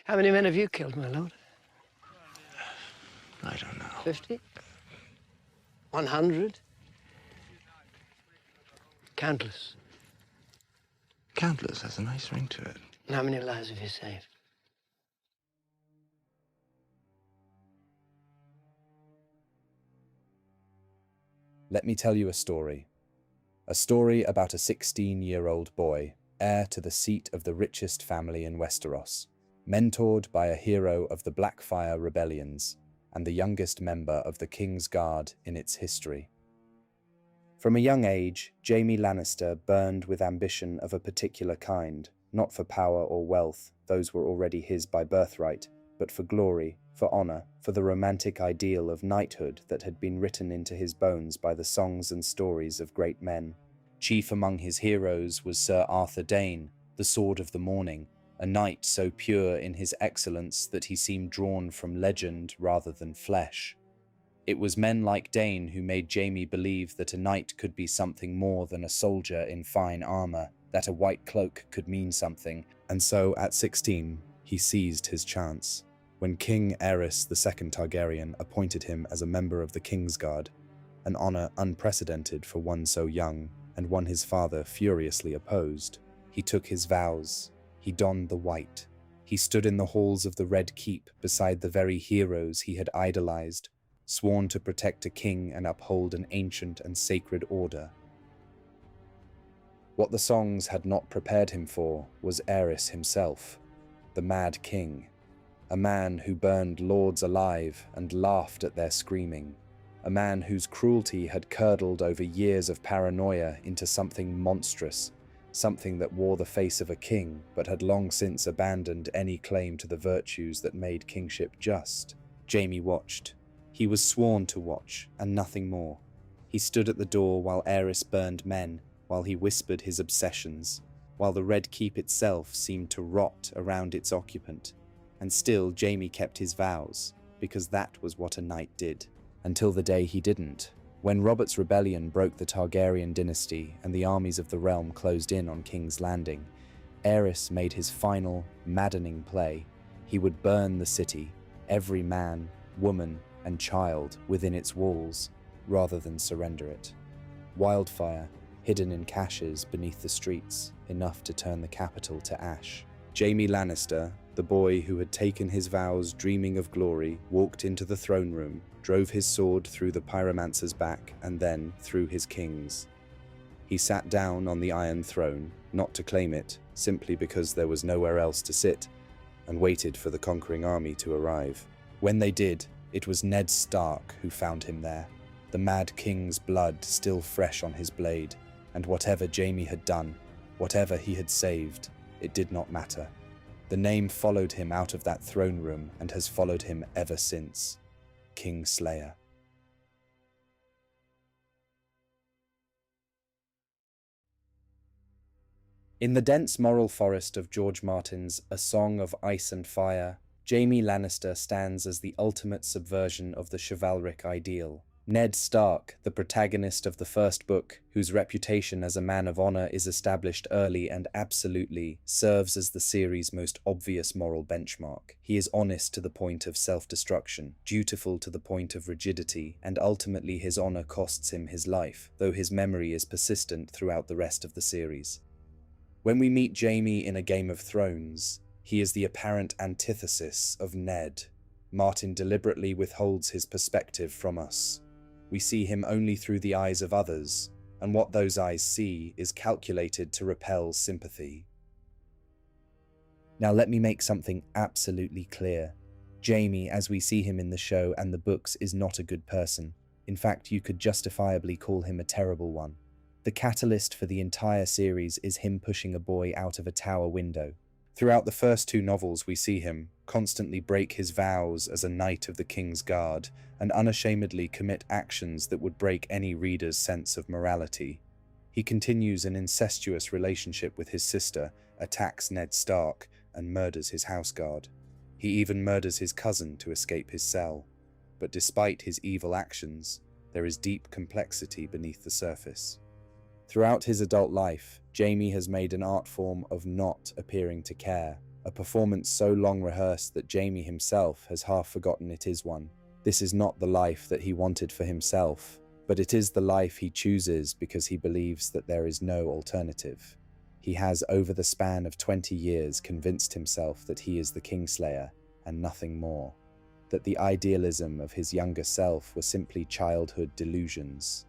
How many men have you killed, my lord? I don't know. 50? 100? Countless. Countless has a nice ring to it. And how many lives have you saved? Let me tell you a story. A story about a 16-year-old boy, heir to the seat of the richest family in Westeros, mentored by a hero of the Blackfire rebellions, and the youngest member of the King's Guard in its history. From a young age, Jaime Lannister burned with ambition of a particular kind, not for power or wealth, those were already his by birthright, but for glory, for honor, for the romantic ideal of knighthood that had been written into his bones by the songs and stories of great men. Chief among his heroes was Sir Arthur Dayne, the Sword of the Morning, a knight so pure in his excellence that he seemed drawn from legend rather than flesh. It was men like Dayne who made Jaime believe that a knight could be something more than a soldier in fine armor, that a white cloak could mean something, and so at 16, he seized his chance. When King Aerys II Targaryen appointed him as a member of the King's Guard, an honor unprecedented for one so young, and one his father furiously opposed, he took his vows. He donned the white. He stood in the halls of the Red Keep beside the very heroes he had idolized, sworn to protect a king and uphold an ancient and sacred order. What the songs had not prepared him for was Aerys himself, the Mad King, a man who burned lords alive and laughed at their screaming, a man whose cruelty had curdled over years of paranoia into something monstrous, something that wore the face of a king but had long since abandoned any claim to the virtues that made kingship just. Jaime watched. He was sworn to watch, and nothing more. He stood at the door while Aerys burned men, while he whispered his obsessions, while the Red Keep itself seemed to rot around its occupant. And still Jaime kept his vows, because that was what a knight did. Until the day he didn't. When Robert's rebellion broke the Targaryen dynasty and the armies of the realm closed in on King's Landing, Aerys made his final, maddening play. He would burn the city, every man, woman, and child within its walls, rather than surrender it. Wildfire, hidden in caches beneath the streets, enough to turn the capital to ash. Jaime Lannister, the boy who had taken his vows dreaming of glory, walked into the throne room, drove his sword through the pyromancer's back and then through his king's. He sat down on the Iron Throne, not to claim it, simply because there was nowhere else to sit, and waited for the conquering army to arrive. When they did, it was Ned Stark who found him there, the Mad King's blood still fresh on his blade, and whatever Jaime had done, whatever he had saved, it did not matter. The name followed him out of that throne room and has followed him ever since. Kingslayer. In the dense moral forest of George Martin's A Song of Ice and Fire, Jaime Lannister stands as the ultimate subversion of the chivalric ideal. Ned Stark, the protagonist of the first book, whose reputation as a man of honor is established early and absolutely, serves as the series' most obvious moral benchmark. He is honest to the point of self-destruction, dutiful to the point of rigidity, and ultimately his honor costs him his life, though his memory is persistent throughout the rest of the series. When we meet Jaime in A Game of Thrones, he is the apparent antithesis of Ned. Martin deliberately withholds his perspective from us. We see him only through the eyes of others, and what those eyes see is calculated to repel sympathy. Now let me make something absolutely clear. Jaime, as we see him in the show and the books, is not a good person. In fact, you could justifiably call him a terrible one. The catalyst for the entire series is him pushing a boy out of a tower window. Throughout the first two novels, we see him constantly break his vows as a knight of the King's Guard and unashamedly commit actions that would break any reader's sense of morality. He continues an incestuous relationship with his sister, attacks Ned Stark, and murders his houseguard. He even murders his cousin to escape his cell. But despite his evil actions, there is deep complexity beneath the surface. Throughout his adult life, Jaime has made an art form of not appearing to care. a performance so long rehearsed that Jaime himself has half forgotten it is one. This is not the life that he wanted for himself, but it is the life he chooses because he believes that there is no alternative. He has, over the span of 20 years, convinced himself that he is the Kingslayer and nothing more, that the idealism of his younger self were simply childhood delusions.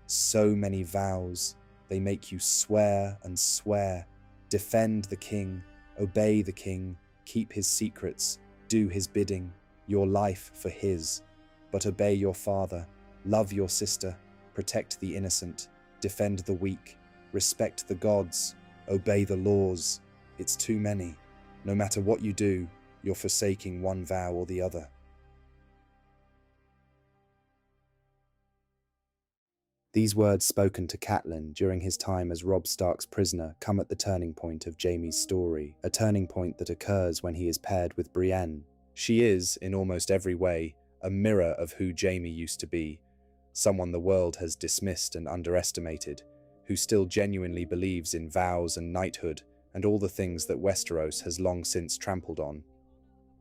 So many vows, they make you swear and swear, defend the king, obey the king, keep his secrets, do his bidding, your life for his. But obey your father, love your sister, protect the innocent, defend the weak, respect the gods, obey the laws. It's too many. No matter what you do, you're forsaking one vow or the other. These words spoken to Catelyn during his time as Robb Stark's prisoner come at the turning point of Jaime's story, a turning point that occurs when he is paired with Brienne. She is, in almost every way, a mirror of who Jaime used to be, someone the world has dismissed and underestimated, who still genuinely believes in vows and knighthood and all the things that Westeros has long since trampled on.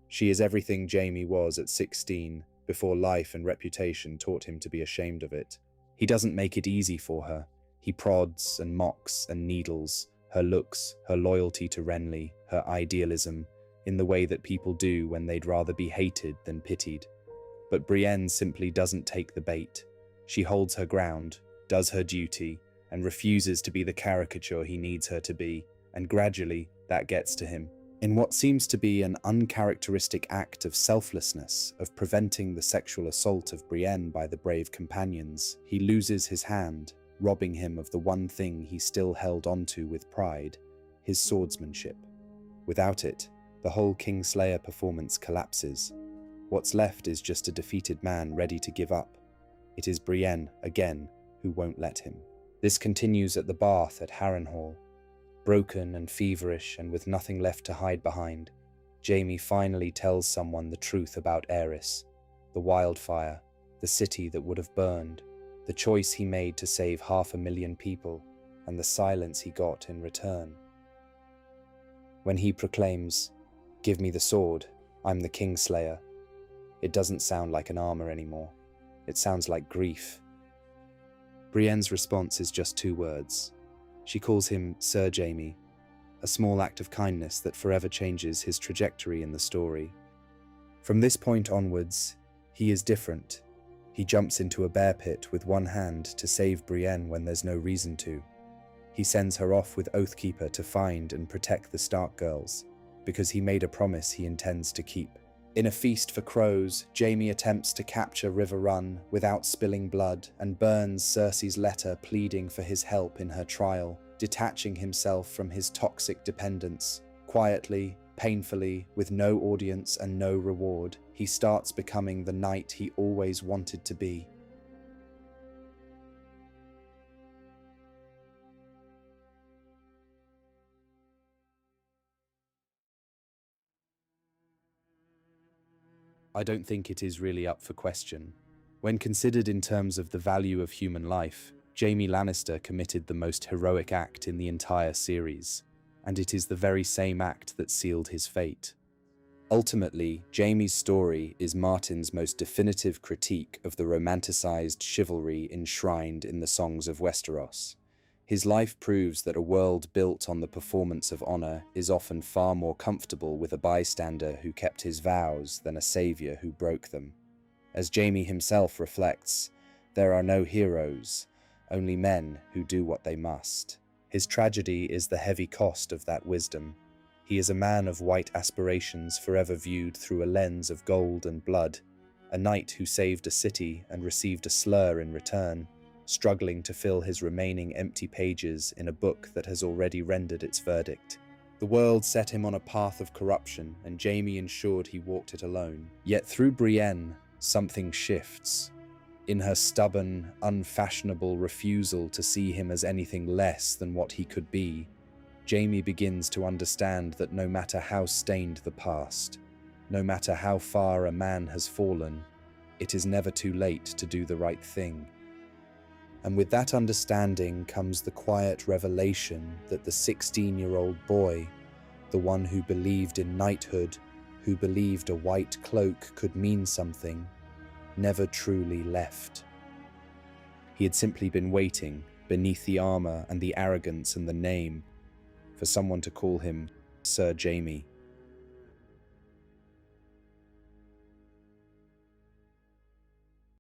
She is everything Jaime was at 16, before life and reputation taught him to be ashamed of it. He doesn't make it easy for her. He prods and mocks and needles her looks, her loyalty to Renly, her idealism, in the way that people do when they'd rather be hated than pitied. But Brienne simply doesn't take the bait. She holds her ground, does her duty, and refuses to be the caricature he needs her to be, and gradually that gets to him. In what seems to be an uncharacteristic act of selflessness, of preventing the sexual assault of Brienne by the brave companions, he loses his hand, robbing him of the one thing he still held onto with pride, his swordsmanship. Without it, the whole Kingslayer performance collapses. What's left is just a defeated man ready to give up. It is Brienne, again, who won't let him. This continues at the bath at Harrenhal. Broken and feverish and with nothing left to hide behind, Jaime finally tells someone the truth about Aerys, the wildfire, the city that would have burned, the choice he made to save 500,000 people, and the silence he got in return. When he proclaims, "Give me the sword, I'm the Kingslayer," it doesn't sound like an armor anymore. It sounds like grief. Brienne's response is just 2 words. She calls him Sir Jaime, a small act of kindness that forever changes his trajectory in the story. From this point onwards, he is different. He jumps into a bear pit with one hand to save Brienne when there's no reason to. He sends her off with Oathkeeper to find and protect the Stark girls, because he made a promise he intends to keep. In a feast for crows, Jaime attempts to capture River Run without spilling blood and burns Cersei's letter pleading for his help in her trial, detaching himself from his toxic dependence. Quietly, painfully, with no audience and no reward, he starts becoming the knight he always wanted to be. I don't think it is really up for question. When considered in terms of the value of human life, Jaime Lannister committed the most heroic act in the entire series, and it is the very same act that sealed his fate. Ultimately, Jaime's story is Martin's most definitive critique of the romanticized chivalry enshrined in the songs of Westeros. His life proves that a world built on the performance of honor is often far more comfortable with a bystander who kept his vows than a savior who broke them. As Jaime himself reflects, there are no heroes, only men who do what they must. His tragedy is the heavy cost of that wisdom. He is a man of white aspirations forever viewed through a lens of gold and blood, a knight who saved a city and received a slur in return, struggling to fill his remaining empty pages in a book that has already rendered its verdict. The world set him on a path of corruption, and Jaime ensured he walked it alone. Yet through Brienne, something shifts. In her stubborn, unfashionable refusal to see him as anything less than what he could be, Jaime begins to understand that no matter how stained the past, no matter how far a man has fallen, it is never too late to do the right thing. And with that understanding comes the quiet revelation that the 16-year-old boy, the one who believed in knighthood, who believed a white cloak could mean something, never truly left. He had simply been waiting, beneath the armor and the arrogance and the name, for someone to call him Sir Jaime.